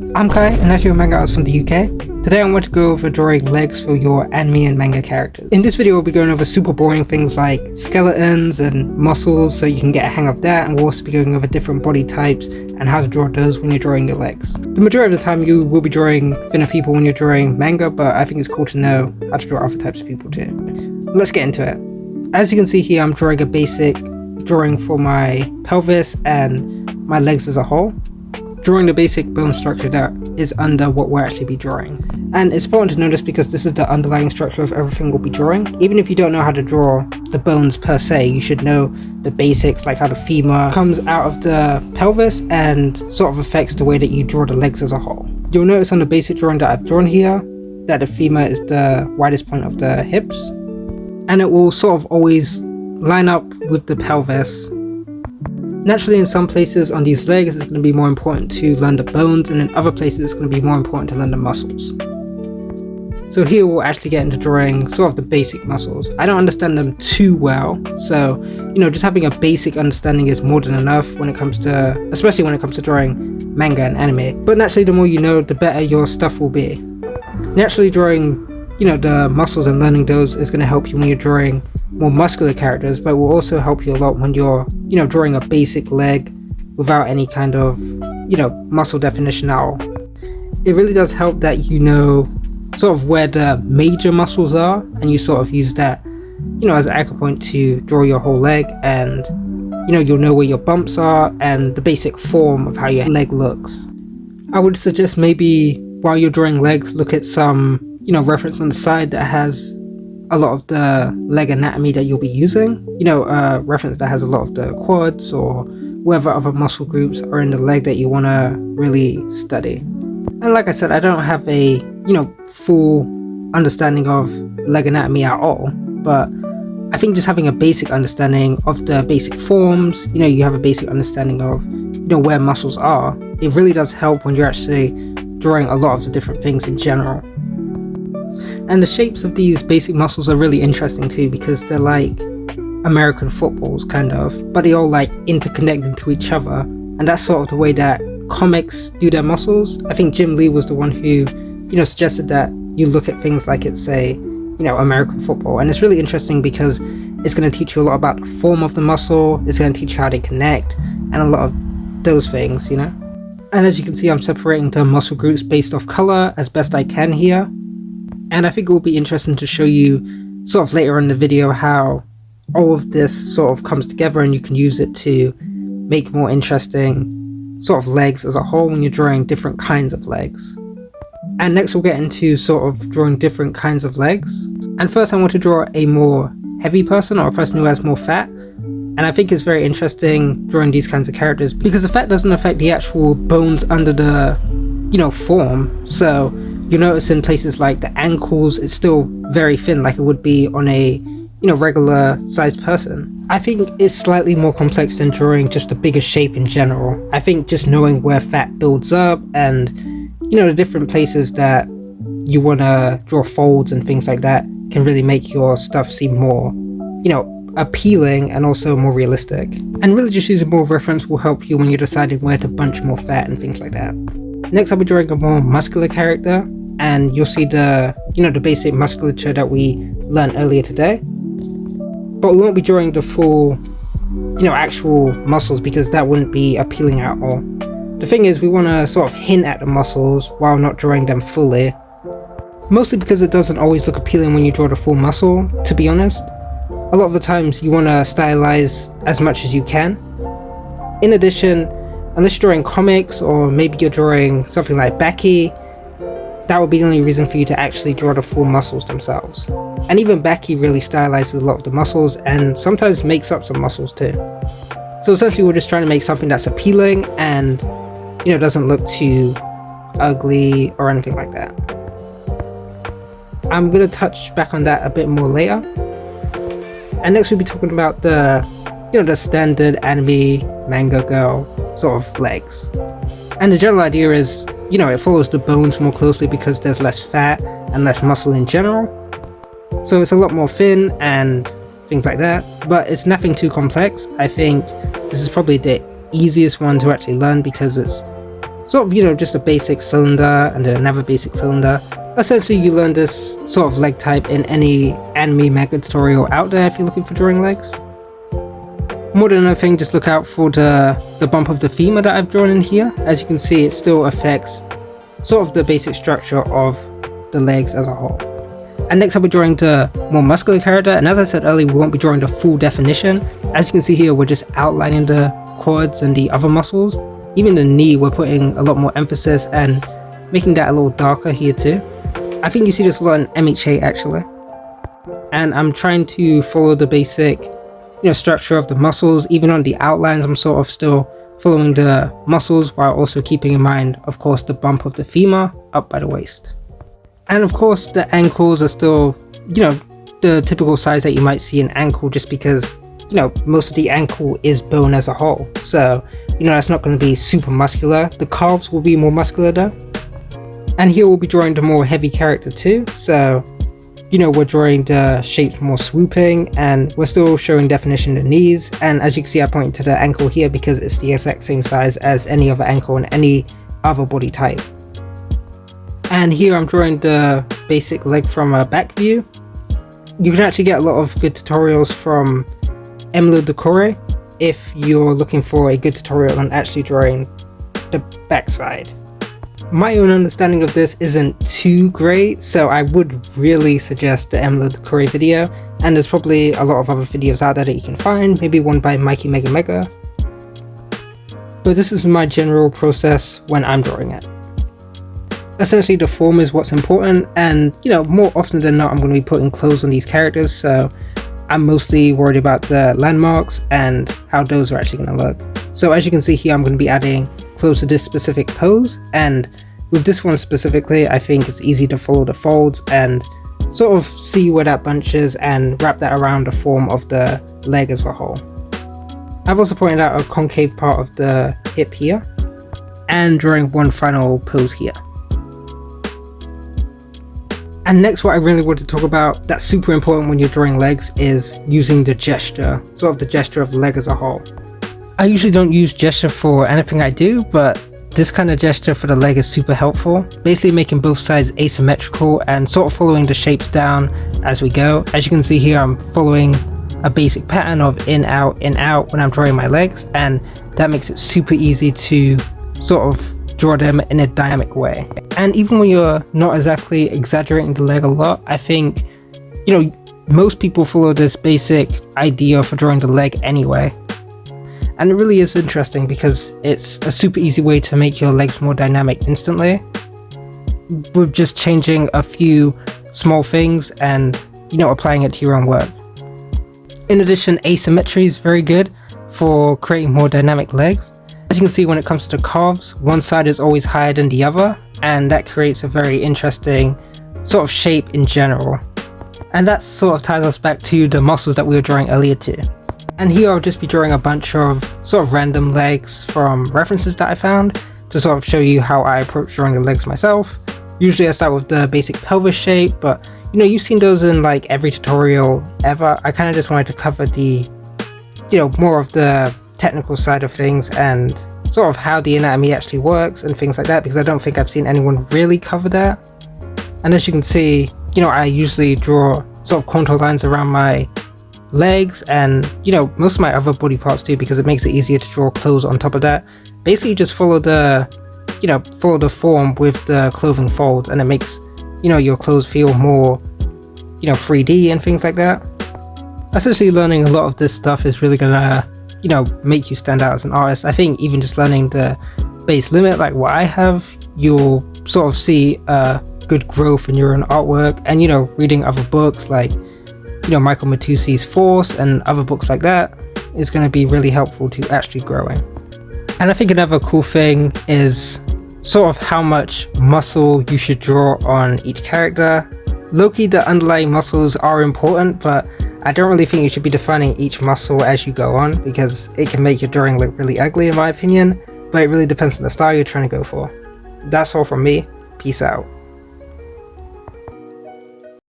I'm Kai, and I'm a manga artist from the UK. Today I want to go over drawing legs for your anime and manga characters. In this video we'll be going over super boring things like skeletons and muscles so you can get a hang of that, and we'll also be going over different body types and how to draw those when you're drawing your legs. The majority of the time you will be drawing thinner people when you're drawing manga, but I think it's cool to know how to draw other types of people too. Let's get into it. As you can see here, I'm drawing a basic drawing for my pelvis and my legs as a whole. Drawing the basic bone structure that is under what we'll actually be drawing. And it's important to notice because this is the underlying structure of everything we'll be drawing. Even if you don't know how to draw the bones per se, you should know the basics, like how the femur comes out of the pelvis and sort of affects the way that you draw the legs as a whole. You'll notice on the basic drawing that I've drawn here that the femur is the widest point of the hips, and it will sort of always line up with the pelvis. Naturally, in some places on these legs it's going to be more important to learn the bones, and in other places it's going to be more important to learn the muscles. So here we'll actually get into drawing sort of the basic muscles. I don't understand them too well, so just having a basic understanding is more than enough when it comes to, especially when it comes to drawing manga and anime. But naturally, the more you know, the better your stuff will be. Naturally, drawing the muscles and learning those is going to help you when you're drawing more muscular characters, but will also help you a lot when you're drawing a basic leg without any kind of muscle definition at all. It really does help that sort of where the major muscles are, and you sort of use that as an anchor point to draw your whole leg, and you'll know where your bumps are and the basic form of how your leg looks. I would suggest maybe while you're drawing legs, look at some reference on the side that has a lot of the leg anatomy that you'll be using, a reference that has a lot of the quads or whatever other muscle groups are in the leg that you want to really study. And like I said, I don't have a full understanding of leg anatomy at all, but I think just having a basic understanding of the basic forms, you have a basic understanding of where muscles are, it really does help when you're actually drawing a lot of the different things in general. And the shapes of these basic muscles are really interesting too, because they're like American footballs kind of, but they all like interconnected to each other, and that's sort of the way that comics do their muscles. I think Jim Lee was the one who suggested that you look at things like it's a American football, and it's really interesting because it's going to teach you a lot about the form of the muscle, it's going to teach you how they connect, and a lot of those things, And as you can see, I'm separating the muscle groups based off color as best I can here. And I think it will be interesting to show you sort of later in the video how all of this sort of comes together, and you can use it to make more interesting sort of legs as a whole when you're drawing different kinds of legs. And next we'll get into sort of drawing different kinds of legs. And first I want to draw a more heavy person, or a person who has more fat. And I think it's very interesting drawing these kinds of characters because the fat doesn't affect the actual bones under the form. So you'll notice in places like the ankles, it's still very thin like it would be on a regular sized person. I think it's slightly more complex than drawing just a bigger shape in general. I think just knowing where fat builds up and the different places that you want to draw folds and things like that can really make your stuff seem more appealing and also more realistic. And really just using more reference will help you when you're deciding where to bunch more fat and things like that. Next I'll be drawing a more muscular character, and you'll see the the basic musculature that we learned earlier today, but we won't be drawing the full actual muscles because that wouldn't be appealing at all. The thing is, we want to sort of hint at the muscles while not drawing them fully, mostly because it doesn't always look appealing when you draw the full muscle, to be honest. A lot of the times you want to stylize as much as you can. In addition, unless you're drawing comics, or maybe you're drawing something like Becky, that would be the only reason for you to actually draw the full muscles themselves. And even Becky really stylizes a lot of the muscles and sometimes makes up some muscles too. So essentially we're just trying to make something that's appealing and doesn't look too ugly or anything like that. I'm going to touch back on that a bit more later. And next we'll be talking about the the standard anime manga girl sort of legs. And the general idea is it follows the bones more closely because there's less fat and less muscle in general. So it's a lot more thin and things like that, but it's nothing too complex. I think this is probably the easiest one to actually learn because it's sort of, just a basic cylinder and then another basic cylinder. Essentially, you learn this sort of leg type in any anime manga tutorial out there if you're looking for drawing legs. More than anything, just look out for the bump of the femur that I've drawn in here. As you can see, it still affects sort of the basic structure of the legs as a whole. And next up, we're drawing the more muscular character, and as I said earlier, we won't be drawing the full definition. As you can see here, we're just outlining the quads and the other muscles. Even the knee, we're putting a lot more emphasis and making that a little darker here too. I think you see this a lot in MHA actually. And I'm trying to follow the basic structure of the muscles. Even on the outlines, I'm sort of still following the muscles while also keeping in mind, of course, the bump of the femur up by the waist. And of course, the ankles are still, the typical size that you might see an ankle, just because, most of the ankle is bone as a whole. So, that's not going to be super muscular. The calves will be more muscular though. And here we'll be drawing the more heavy character too. So, we're drawing the shapes more swooping, and we're still showing definition in the knees. And as you can see, I point to the ankle here because it's the exact same size as any other ankle in any other body type. And here I'm drawing the basic leg from a back view. You can actually get a lot of good tutorials from Emily Decore if you're looking for a good tutorial on actually drawing the backside. My own understanding of this isn't too great, so I would really suggest the Emily Decore video, and there's probably a lot of other videos out there that you can find, maybe one by Mikey Mega Mega. But this is my general process when I'm drawing it. Essentially, the form is what's important, and more often than not, I'm going to be putting clothes on these characters, so I'm mostly worried about the landmarks and how those are actually going to look. So as you can see here, I'm going to be adding clothes to this specific pose, and with this one specifically, I think it's easy to follow the folds and sort of see where that bunches and wrap that around the form of the leg as a whole. I've also pointed out a concave part of the hip here, and drawing one final pose here. And next, what I really want to talk about that's super important when you're drawing legs is using the gesture, sort of the gesture of the leg as a whole. I usually don't use gesture for anything I do, but this kind of gesture for the leg is super helpful, basically making both sides asymmetrical and sort of following the shapes down as we go. As you can see here, I'm following a basic pattern of in, out when I'm drawing my legs, and that makes it super easy to sort of draw them in a dynamic way. And even when you're not exactly exaggerating the leg a lot, I think, most people follow this basic idea for drawing the leg anyway. And it really is interesting because it's a super easy way to make your legs more dynamic instantly, with just changing a few small things and, applying it to your own work. In addition, asymmetry is very good for creating more dynamic legs. As you can see, when it comes to the calves, one side is always higher than the other, and that creates a very interesting sort of shape in general. And that sort of ties us back to the muscles that we were drawing earlier too. And here I'll just be drawing a bunch of sort of random legs from references that I found to sort of show you how I approach drawing the legs myself. Usually I start with the basic pelvis shape, but you've seen those in like every tutorial ever. I kind of just wanted to cover the, more of the technical side of things and sort of how the anatomy actually works and things like that, because I don't think I've seen anyone really cover that. And as you can see, I usually draw sort of contour lines around my legs and most of my other body parts too, because it makes it easier to draw clothes on top of that. Basically just follow the form with the clothing folds, and it makes your clothes feel more 3D and things like that. Essentially, learning a lot of this stuff is really gonna make you stand out as an artist. I think even just learning the base limit like what I have, you'll sort of see good growth in your own artwork, and reading other books like Michael Matussi's Force and other books like that is going to be really helpful to actually growing. And I think another cool thing is sort of how much muscle you should draw on each character. Low-key, the underlying muscles are important, but I don't really think you should be defining each muscle as you go on, because it can make your drawing look really ugly in my opinion, but it really depends on the style you're trying to go for. That's all from me. Peace out.